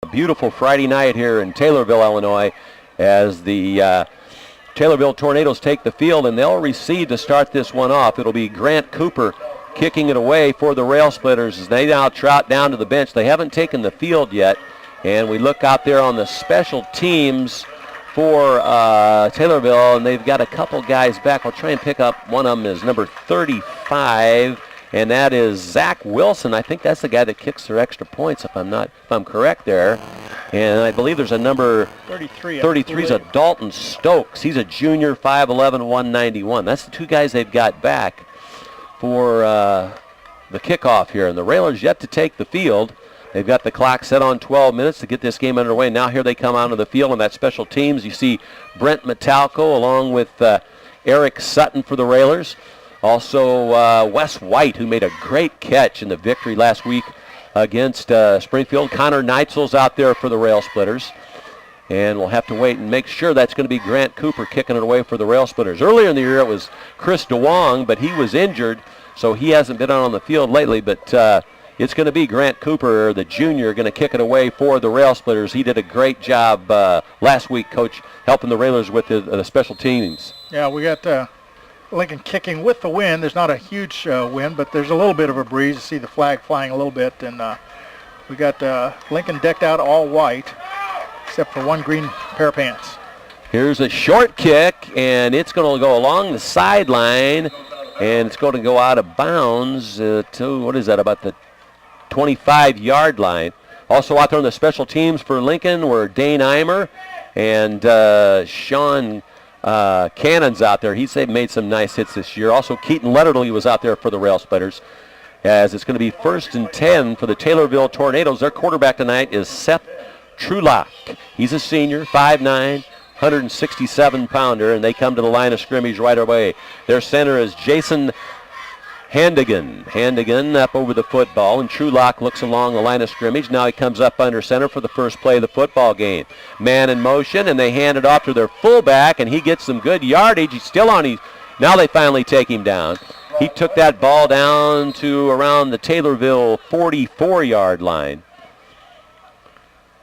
A beautiful Friday night here in Taylorville, Illinois, as the Taylorville Tornadoes take the field, and they'll receive to start this one off. It'll be Grant Cooper kicking it away for the Railsplitters as they now trot down to the bench. They haven't taken the field yet, and we look out there on the special teams for Taylorville, and they've got a couple guys back. I'll try and pick up one of them is number 35. And that is Zach Wilson. I think that's the guy that kicks their extra points, if I'm correct there. And I believe there's a number 33 is a Dalton Stokes. He's a junior, 5'11", 191. That's the two guys they've got back for the kickoff here. And the Railers yet to take the field. They've got the clock set on 12 minutes to get this game underway. Now here they come onto the field on that special teams. You see Brent Metalco along with Eric Sutton for the Railers. Also, Wes White, who made a great catch in the victory last week against Springfield. Connor Neitzel's out there for the Railsplitters. And we'll have to wait and make sure that's going to be Grant Cooper kicking it away for the Railsplitters. Earlier in the year, it was Chris DeWong, but he was injured, so he hasn't been out on the field lately. But it's going to be Grant Cooper, the junior, going to kick it away for the Railsplitters. He did a great job last week, Coach, helping the Railers with the special teams. Yeah, we got Lincoln kicking with the wind. There's not a huge wind, but there's a little bit of a breeze. You see the flag flying a little bit, and we got Lincoln decked out all white, except for one green pair of pants. Here's a short kick, and it's going to go along the sideline, and it's going to go out of bounds to, what is that, about the 25-yard line. Also out there on the special teams for Lincoln were Dane Eimer and Sean Cannon's out there. He's made some nice hits this year. Also, Keaton Letterly was out there for the Railsplitters, as it's going to be 1st and 10 for the Taylorville Tornadoes. Their quarterback tonight is Seth Trulock. He's a senior, 5'9", 167-pounder, and they come to the line of scrimmage right away. Their center is Jason Handigan. Handigan up over the football, and Trulock looks along the line of scrimmage. Now he comes up under center for the first play of the football game. Man in motion, and they hand it off to their fullback, and he gets some good yardage. He's still on. Now they finally take him down. He took that ball down to around the Taylorville 44-yard line.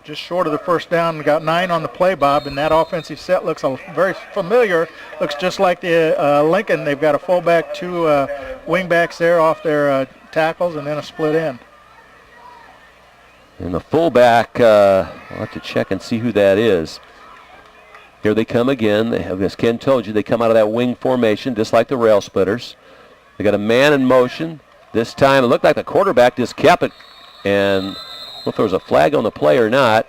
Just short of the first down. We got 9 on the play, Bob, and that offensive set looks very familiar. Looks just like the Lincoln. They've got a fullback, 2 wing backs there off their tackles, and then a split end. And the fullback, I'll have to check and see who that is. Here they come again. As Ken told you, they come out of that wing formation just like the Railsplitters. They got a man in motion. This time it looked like the quarterback just kept it, and I don't know if there was a flag on the play or not.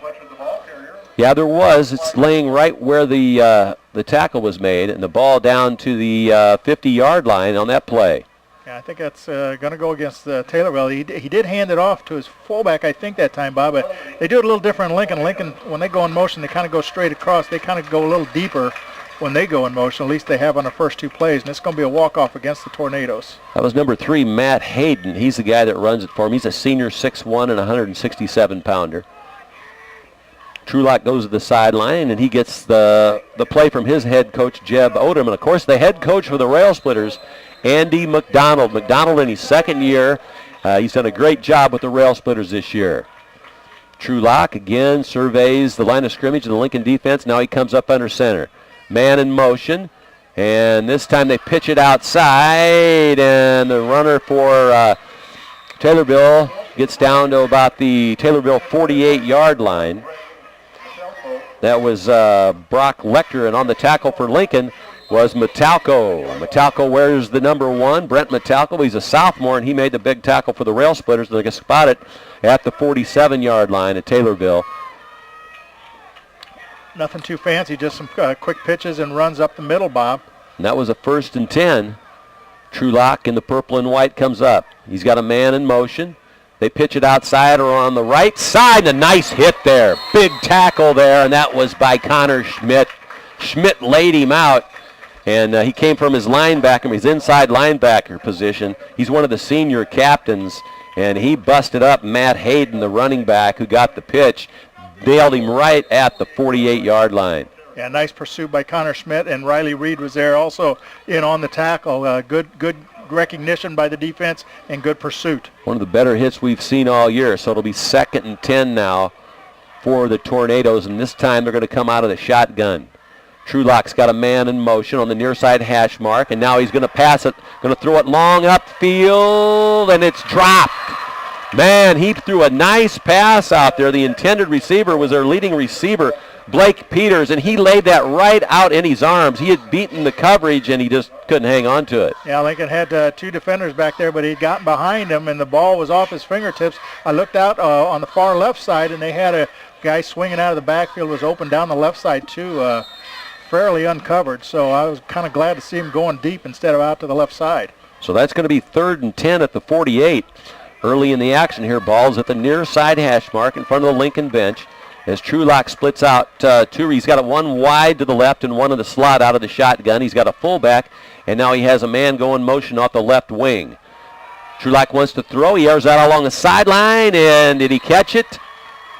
Yeah, there was. It's laying right where the tackle was made, and the ball down to the 50-yard line on that play. Yeah, I think that's going to go against Taylorville. He did hand it off to his fullback, I think, that time, Bob. But they do it a little different in Lincoln. Lincoln, when they go in motion, they kind of go straight across. They kind of go a little deeper when they go in motion. At least they have on the first 2 plays, and it's going to be a walk-off against the Tornadoes. That was number 3, Matt Hayden. He's the guy that runs it for him. He's a senior, 6'1", and 167-pounder. Trulock goes to the sideline, and he gets the play from his head coach, Jeb Odom. And, of course, the head coach for the Railsplitters, Andy McDonald. McDonald in his second year. He's done a great job with the Railsplitters this year. Trulock, again, surveys the line of scrimmage of the Lincoln defense. Now he comes up under center. Man in motion, and this time they pitch it outside, and the runner for Taylorville gets down to about the Taylorville 48-yard line. That was Brock Lecter, and on the tackle for Lincoln was Metalco. Metalco wears the number 1, Brent Metalco. He's a sophomore, and he made the big tackle for the Railsplitters. They get spotted at the 47-yard line at Taylorville. Nothing too fancy, just some quick pitches and runs up the middle, Bob. And that was a 1st and 10. Trulock in the purple and white comes up. He's got a man in motion. They pitch it outside or on the right side. A nice hit there. Big tackle there, and that was by Connor Schmidt. Schmidt laid him out, and he came from his linebacker, his inside linebacker position. He's one of the senior captains, and he busted up Matt Hayden, the running back, who got the pitch. Nailed him right at the 48-yard line. Yeah, nice pursuit by Connor Schmidt, and Riley Reed was there also in on the tackle. Good recognition by the defense and good pursuit. One of the better hits we've seen all year, so it'll be 2nd and 10 now for the Tornadoes, and this time they're going to come out of the shotgun. Trulock's got a man in motion on the near side hash mark, and now he's going to pass it, going to throw it long upfield, and it's dropped. Man, he threw a nice pass out there. The intended receiver was their leading receiver, Blake Peters, and he laid that right out in his arms. He had beaten the coverage, and he just couldn't hang on to it. Yeah, Lincoln had two defenders back there, but he'd gotten behind him, and the ball was off his fingertips. I looked out on the far left side, and they had a guy swinging out of the backfield, was open down the left side too, fairly uncovered. So I was kind of glad to see him going deep instead of out to the left side. So that's going to be 3rd and 10 at the 48. Early in the action here, ball's at the near side hash mark in front of the Lincoln bench as Trulock splits out two. He's got one wide to the left and one in the slot out of the shotgun. He's got a fullback, and now he has a man going motion off the left wing. Trulock wants to throw. He airs out along the sideline, and did he catch it?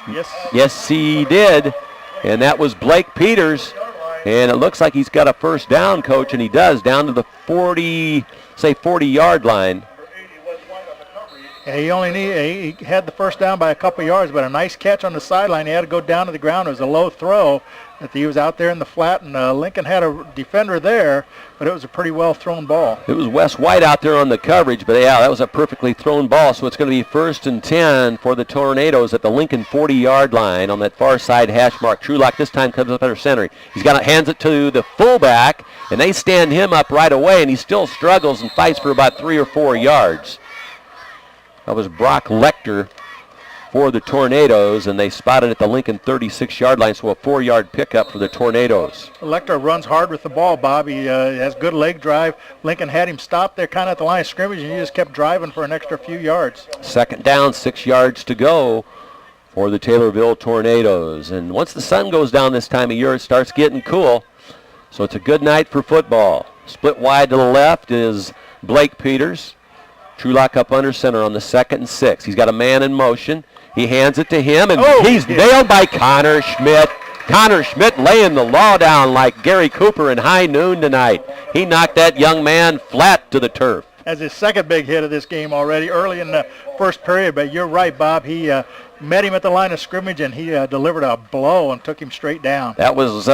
Yes. Yes, he did, and that was Blake Peters, and it looks like he's got a first down, Coach, and he does, down to the 40-yard line. Yeah, he had the first down by a couple yards, but a nice catch on the sideline. He had to go down to the ground. It was a low throw that he was out there in the flat, and Lincoln had a defender there, but it was a pretty well thrown ball. It was Wes White out there on the coverage, but yeah, that was a perfectly thrown ball. So it's going to be 1st and 10 for the Tornadoes at the Lincoln 40-yard line on that far side hash mark. Trulock this time comes up under center. He's got hands it to the fullback, and they stand him up right away, and he still struggles and fights for about 3 or 4 yards. That was Brock Lecter for the Tornadoes, and they spotted at the Lincoln 36-yard line, so a 4-yard pickup for the Tornadoes. Lecter runs hard with the ball, Bob. He has good leg drive. Lincoln had him stopped there kind of at the line of scrimmage, and he just kept driving for an extra few yards. 2nd down, 6 yards to go for the Taylorville Tornadoes. And once the sun goes down this time of year, it starts getting cool. So it's a good night for football. Split wide to the left is Blake Peters. Trulock up under center on the 2nd and 6. He's got a man in motion. He hands it to him, and he's nailed by Connor Schmidt. Connor Schmidt laying the law down like Gary Cooper in high noon tonight. He knocked that young man flat to the turf. That's his second big hit of this game already, early in the first period. But you're right, Bob. He met him at the line of scrimmage, and he delivered a blow and took him straight down. That was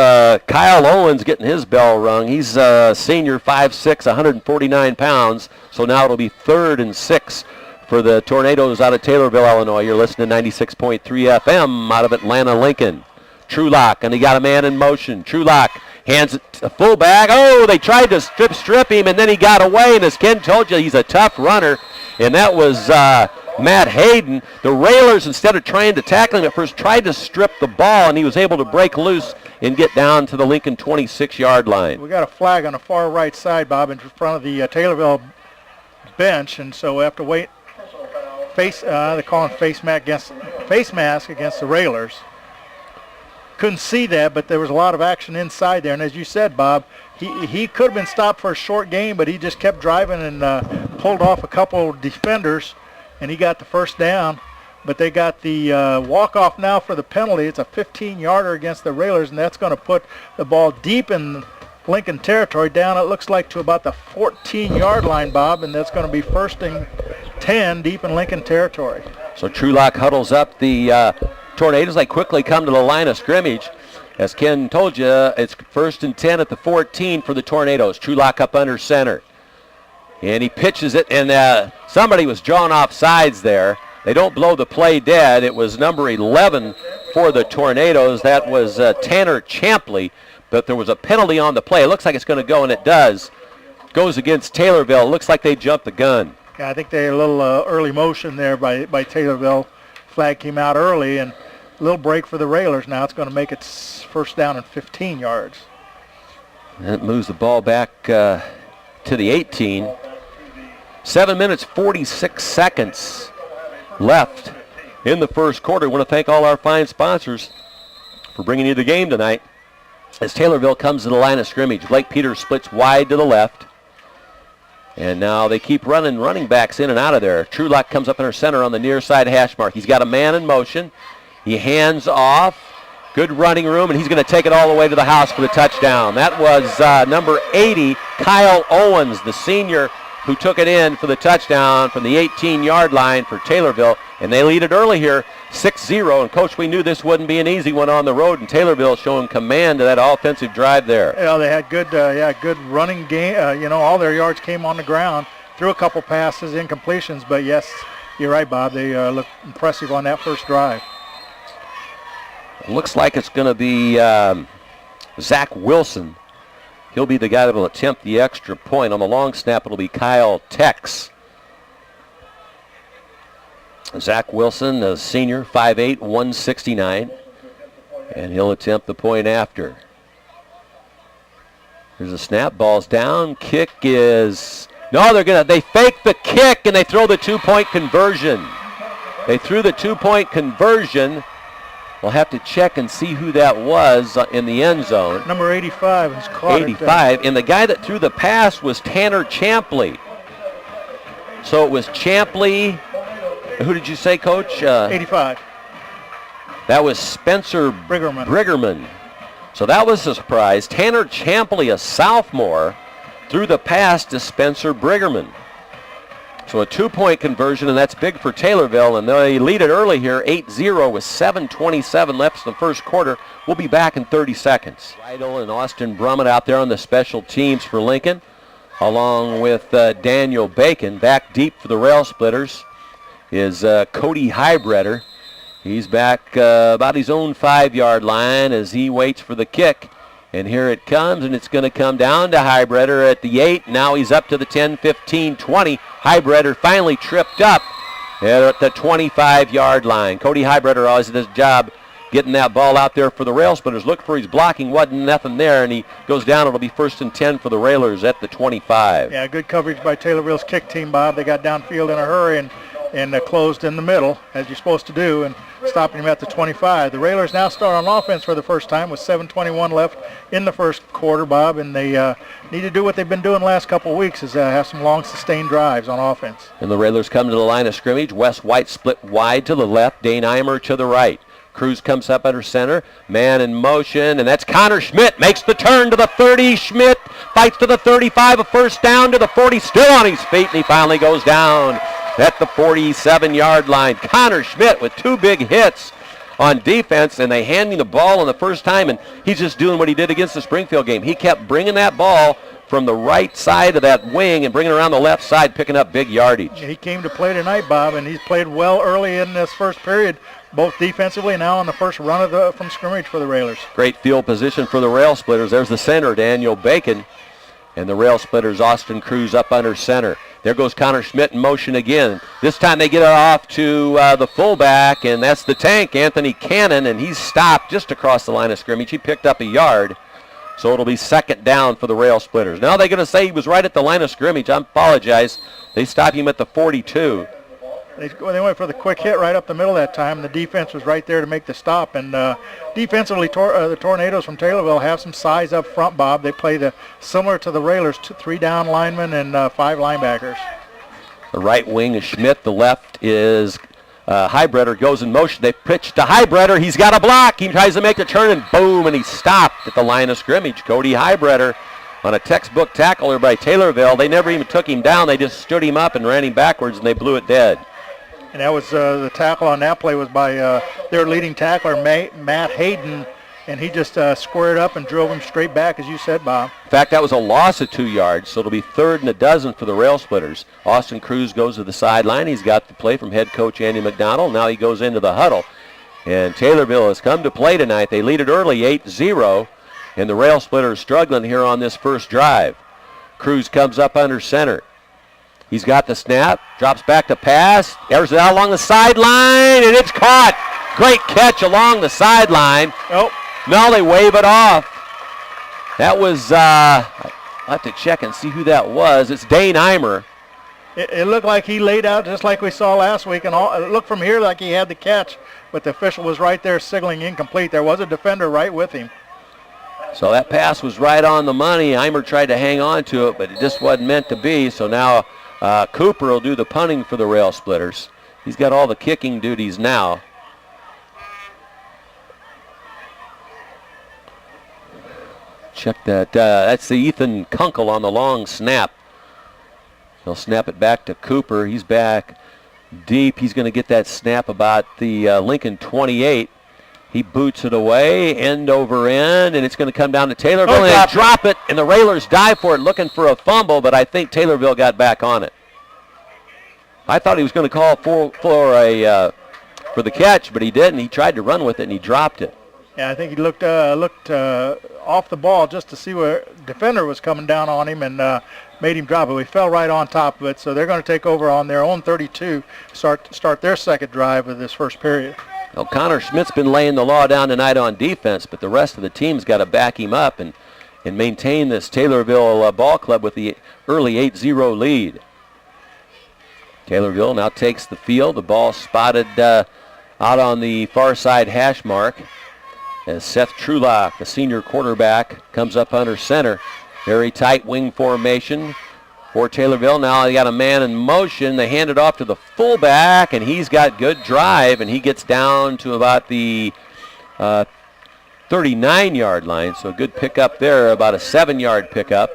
Kyle Owens getting his bell rung. He's a senior, 5'6", 149 pounds. So now it'll be 3rd and 6 for the Tornadoes out of Taylorville, Illinois. You're listening to 96.3 FM out of Atlanta, Lincoln. Trulock, and he got a man in motion. Trulock hands it to the fullback. Oh, they tried to strip him, and then he got away. And as Ken told you, he's a tough runner. And that was Matt Hayden. The Railers, instead of trying to tackle him at first, tried to strip the ball, and he was able to break loose and get down to the Lincoln 26-yard line. We got a flag on the far right side, Bob, in front of the Taylorville bench, and so we have to wait. They call him face mask against the Railers. Couldn't see that, but there was a lot of action inside there. And as you said, Bob, he could have been stopped for a short game, but he just kept driving and pulled off a couple of defenders, and he got the first down. But they got the walk-off now for the penalty. It's a 15-yarder against the Railers, and that's going to put the ball deep in Lincoln territory, down, it looks like, to about the 14-yard line, Bob, and that's going to be 1st and 10 deep in Lincoln territory. So Trulock huddles up the Tornadoes. They quickly come to the line of scrimmage. As Ken told you, it's 1st and 10 at the 14 for the Tornadoes. Trulock up under center. And he pitches it, and somebody was drawn off sides there. They don't blow the play dead. It was number 11 for the Tornadoes. That was Tanner Champley. But there was a penalty on the play. It looks like it's going to go, and it does. Goes against Taylorville. It looks like they jumped the gun. Yeah, I think they had a little early motion there by Taylorville. Flag came out early, and a little break for the Railers. Now it's going to make it 1st down and 15 yards. And it moves the ball back to the 18. 7 minutes, 46 seconds left in the first quarter. I want to thank all our fine sponsors for bringing you the game tonight. As Taylorville comes to the line of scrimmage, Blake Peters splits wide to the left. And now they keep running backs in and out of there. Trulock comes up in her center on the near side hash mark. He's got a man in motion. He hands off. Good running room, and he's going to take it all the way to the house for the touchdown. That was number 80, Kyle Owens, the senior, who took it in for the touchdown from the 18-yard line for Taylorville. And they lead it early here, 6-0. And, Coach, we knew this wouldn't be an easy one on the road, and Taylorville showing command of that offensive drive there. Yeah, they had good running game. All their yards came on the ground. Threw a couple passes, incompletions, but yes, you're right, Bob. They looked impressive on that first drive. Looks like it's going to be Zach Wilson. He'll be the guy that will attempt the extra point. On the long snap, it'll be Kyle Tex. Zach Wilson, a senior, 5'8", 169. And he'll attempt the point after. There's a snap, ball's down. Kick is... No, they fake the kick and they throw the 2-point conversion. They threw the 2-point conversion. We'll have to check and see who that was in the end zone. Number 85 is caught. 85, and the guy that threw the pass was Tanner Champley. So it was Champley. Who did you say, Coach? 85. That was Spencer Briggerman. So that was a surprise. Tanner Champley, a sophomore, threw the pass to Spencer Briggerman. So a 2-point conversion, and that's big for Taylorville, and they lead it early here, 8-0 with 7:27 left in the first quarter. We'll be back in 30 seconds. Rydell and Austin Brummett out there on the special teams for Lincoln, along with Daniel Bacon. Back deep for the Railsplitters is Cody Hybretter. He's back about his own 5-yard line as he waits for the kick. And here it comes, and it's going to come down to Hybretter at the 8. Now he's up to the 10, 15, 20. Hybretter finally tripped up at the 25-yard line. Cody Hybretter always does a job getting that ball out there for the Railsplitters. Look for his blocking. Wasn't nothing there, and he goes down. It'll be 1st and 10 for the Railers at the 25. Yeah, good coverage by Taylorville's kick team, Bob. They got downfield in a hurry and closed in the middle, as you're supposed to do, and stopping him at the 25. The Railers now start on offense for the first time with 7:21 left in the first quarter, Bob, and they need to do what they've been doing the last couple of weeks, is have some long, sustained drives on offense. And the Railers come to the line of scrimmage. Wes White split wide to the left, Dane Eimer to the right. Cruz comes up under center, man in motion, and that's Connor Schmidt, makes the turn to the 30. Schmidt fights to the 35, a first down to the 40, still on his feet, and he finally goes down at the 47-yard line. Connor Schmidt with 2 big hits on defense, and they hand him the ball on the first time, and he's just doing what he did against the Springfield game. He kept bringing that ball from the right side of that wing and bringing it around the left side, picking up big yardage. He came to play tonight, Bob, and he's played well early in this first period, both defensively and now on the first run from scrimmage for the Railers. Great field position for the Railsplitters. There's the center, Daniel Bacon, and the Railsplitters, Austin Cruz up under center. There goes Connor Schmidt in motion again. This time they get it off to the fullback, and that's the tank, Anthony Cannon, and he's stopped just across the line of scrimmage. He picked up a yard, so it'll be 2nd down for the Railsplitters. Now they're going to say he was right at the line of scrimmage. I apologize. They stopped him at the 42. They went for the quick hit right up the middle that time. The defense was right there to make the stop. And defensively, the Tornadoes from Taylorville have some size up front, Bob. They play similar to the Railers, 3 down linemen and 5 linebackers. The right wing is Schmidt. The left is Hybretter, goes in motion. They pitch to Hybretter. He's got a block. He tries to make the turn, and boom, and he's stopped at the line of scrimmage. Cody Hybretter on a textbook tackler by Taylorville. They never even took him down. They just stood him up and ran him backwards, and they blew it dead. And that was the tackle on that play was by their leading tackler, Matt Hayden, and he just squared up and drove him straight back, as you said, Bob. In fact, that was a loss of 2 yards, so it'll be 3rd and 12 for the Railsplitters. Austin Cruz goes to the sideline. He's got the play from head coach Andy McDonald. Now he goes into the huddle. And Taylorville has come to play tonight. They lead it early, 8-0, and the Railsplitters struggling here on this first drive. Cruz comes up under center. He's got the snap, drops back to pass, airs it out along the sideline, and it's caught. Great catch along the sideline. Oh. Now they wave it off. That was, I'll have to check and see who that was. It's Dane Eimer. It looked like he laid out just like we saw last week, and it looked from here like he had the catch, but the official was right there signaling incomplete. There was a defender right with him. So that pass was right on the money. Eimer tried to hang on to it, but it just wasn't meant to be. So now Cooper will do the punting for the Railsplitters. He's got all the kicking duties now. Check that. That's the Ethan Kunkel on the long snap. He'll snap it back to Cooper. He's back deep. He's going to get that snap about the Lincoln 28. He boots it away, end over end, and it's going to come down to Taylorville, and they drop it, and the Railers dive for it, looking for a fumble, but I think Taylorville got back on it. I thought he was going to call for the catch, but he didn't. He tried to run with it, and he dropped it. Yeah, I think he looked off the ball just to see where defender was coming down on him and made him drop it. He fell right on top of it, so they're going to take over on their own 32, start their second drive of this first period. Well, Connor Schmidt's been laying the law down tonight on defense, but the rest of the team's got to back him up and maintain this Taylorville ball club with the early 8-0 lead. Taylorville now takes the field. The ball spotted out on the far side hash mark as Seth Trulock, the senior quarterback, comes up under center. Very tight wing formation for Taylorville. Now they got a man in motion. They hand it off to the fullback, and he's got good drive, and he gets down to about the 39-yard line. So a good pickup there, about a 7-yard pickup.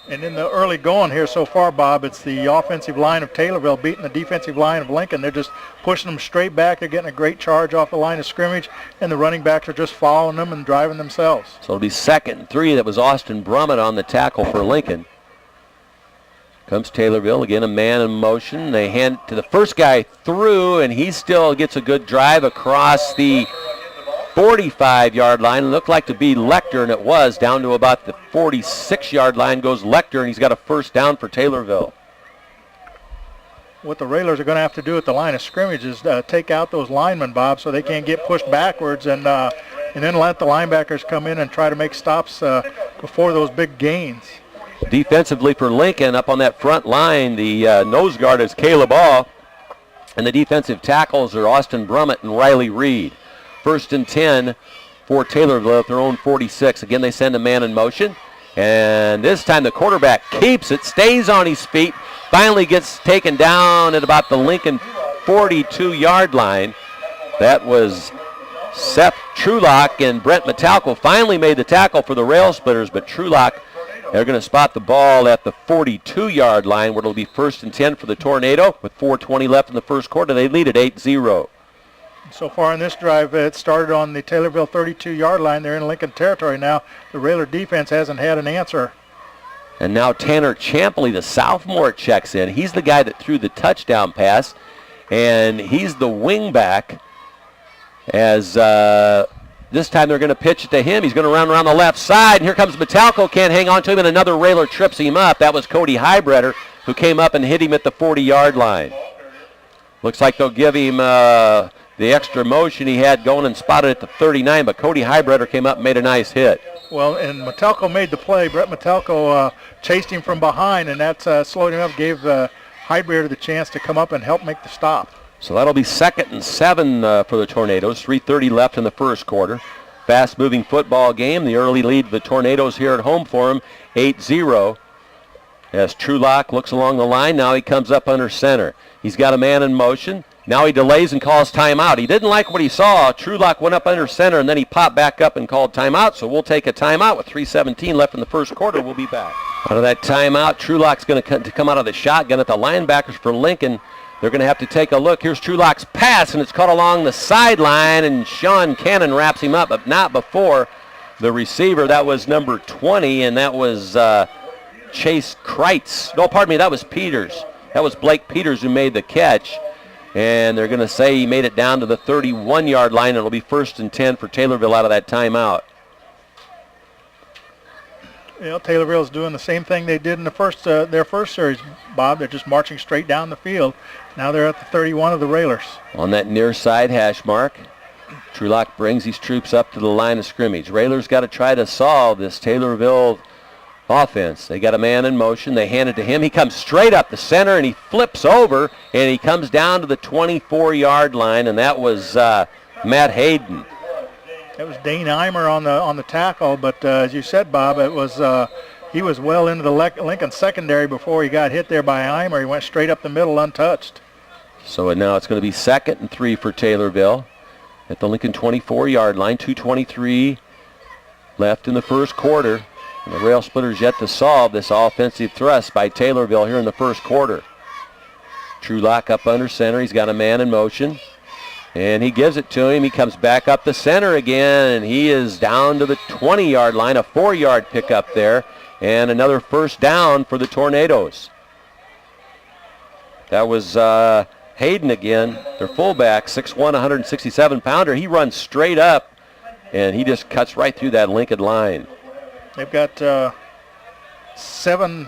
And in the early going here so far, Bob, it's the offensive line of Taylorville beating the defensive line of Lincoln. They're just pushing them straight back. They're getting a great charge off the line of scrimmage, and the running backs are just following them and driving themselves. So it'll be 2nd and 3. That was Austin Brummett on the tackle for Lincoln. Comes Taylorville, again a man in motion. They hand it to the first guy through, and he still gets a good drive across the 45-yard line. It looked like to be Lecter, and it was. Down to about the 46-yard line goes Lecter, and he's got a first down for Taylorville. What the Railers are going to have to do at the line of scrimmage is take out those linemen, Bob, so they can't get pushed backwards, and then let the linebackers come in and try to make stops before those big gains. Defensively for Lincoln, up on that front line, the nose guard is Caleb Awe, and the defensive tackles are Austin Brummett and Riley Reed. 1st and 10 for Taylorville at their own 46. Again, they send a man in motion, and this time the quarterback keeps it, stays on his feet, finally gets taken down at about the Lincoln 42-yard line. That was Seth Trulock, and Brent Metalco finally made the tackle for the Railsplitters, but Trulock, they're going to spot the ball at the 42-yard line, where it'll be 1st and 10 for the Tornado with 4:20 left in the first quarter. They lead at 8-0. So far in this drive, it started on the Taylorville 32-yard line. They're in Lincoln territory now. The Railer defense hasn't had an answer. And now Tanner Champley, the sophomore, checks in. He's the guy that threw the touchdown pass, and he's the wing back. As this time they're going to pitch it to him. He's going to run around the left side, and here comes Metalco. Can't hang on to him, and another Railer trips him up. That was Cody Hybretter, who came up and hit him at the 40-yard line. Looks like they'll give him the extra motion he had going and spotted at the 39, but Cody Hybretter came up and made a nice hit. Well, and Metalco made the play. Brett Metalco chased him from behind, and that slowed him up, gave Hybretter the chance to come up and help make the stop. So that'll be 2nd and 7 for the Tornadoes. 3:30 left in the first quarter. Fast-moving football game. The early lead of the Tornadoes here at home for them, 8-0. As Trulock looks along the line, now he comes up under center. He's got a man in motion. Now he delays and calls timeout. He didn't like what he saw. Trulock went up under center, and then he popped back up and called timeout. So we'll take a timeout with 3:17 left in the first quarter. We'll be back. Out of that timeout, Trulock's going to come out of the shotgun at the linebackers for Lincoln. They're going to have to take a look. Here's Trulock's pass, and it's caught along the sideline, and Sean Cannon wraps him up, but not before the receiver. That was number 20, and that was Chase Kreitz. No, pardon me, that was Peters. That was Blake Peters who made the catch. And they're going to say he made it down to the 31-yard line. It'll be 1st and 10 for Taylorville out of that timeout. You know, Taylorville's doing the same thing they did in the their first series, Bob. They're just marching straight down the field. Now they're at the 31 of the Railers. On that near side hash mark, Trulock brings his troops up to the line of scrimmage. Railers got to try to solve this Taylorville offense. They got a man in motion. They hand it to him. He comes straight up the center, and he flips over, and he comes down to the 24-yard line, and that was Matt Hayden. That was Dane Eimer on the tackle, but as you said, Bob, it was he was well into the Lincoln secondary before he got hit there by Eimer. He went straight up the middle untouched. So now it's going to be 2nd and 3 for Taylorville at the Lincoln 24-yard line. 2:23 left in the first quarter. And the Railsplitters yet to solve this offensive thrust by Taylorville here in the first quarter. Trulock up under center. He's got a man in motion. And he gives it to him. He comes back up the center again, and he is down to the 20-yard line. A 4-yard pickup there, and another first down for the Tornadoes. That was Hayden again, their fullback, 6'1", 167-pounder. He runs straight up, and he just cuts right through that Lincoln line. They've got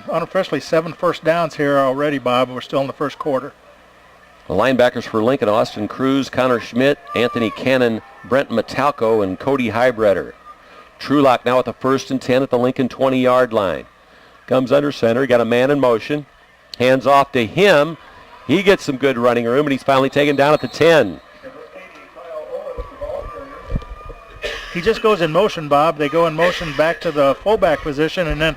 unofficially seven first downs here already, Bob. We're still in the first quarter. The linebackers for Lincoln, Austin Cruz, Connor Schmidt, Anthony Cannon, Brent Metalco, and Cody Highbreder. Trulock now at the 1st and 10 at the Lincoln 20-yard line. Comes under center, got a man in motion. Hands off to him. He gets some good running room, and he's finally taken down at the 10. He just goes in motion, Bob. They go in motion back to the fullback position, and then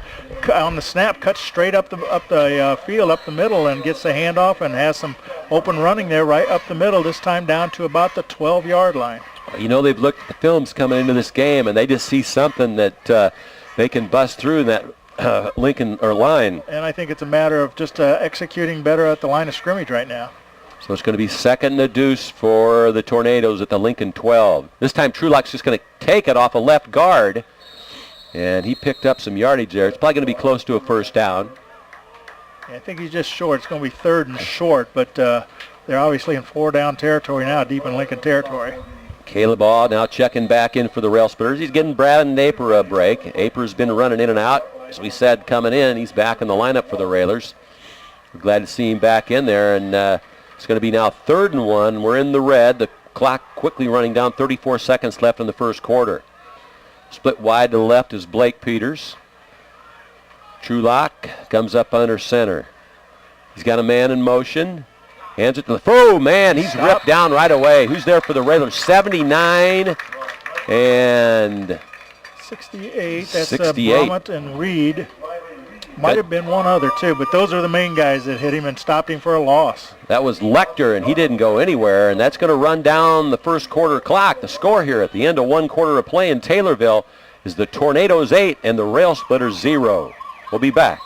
on the snap cuts straight up the field, up the middle, and gets the handoff and has some open running there right up the middle, this time down to about the 12-yard line. You know, they've looked at the films coming into this game, and they just see something that they can bust through in that Lincoln or line. And I think it's a matter of just executing better at the line of scrimmage right now. So it's going to be 2nd and a deuce for the Tornadoes at the Lincoln 12. This time Trulock's just going to take it off a left guard, and he picked up some yardage there. It's probably going to be close to a first down. Yeah, I think he's just short. It's going to be 3rd and short, but they're obviously in 4-down territory now, deep in Lincoln territory. Caleb Awe now checking back in for the Railsplitters. He's getting Brad Aper a break. Aper's been running in and out. As we said, coming in, he's back in the lineup for the Railers. We're glad to see him back in there, and it's going to be now 3rd and 1. We're in the red. The clock quickly running down, 34 seconds left in the first quarter. Split wide to the left is Blake Peters. Trulock comes up under center. He's got a man in motion. Hands it to the... Oh, man, he's ripped down right away. Who's there for the Railers? 79 and... 68. That's 68. Brummett and Reed. Might have been one other, too, but those are the main guys that hit him and stopped him for a loss. That was Lecter, and he didn't go anywhere, and that's going to run down the first quarter clock. The score here at the end of one quarter of play in Taylorville is the Tornadoes 8 and the Railsplitters 0. We'll be back.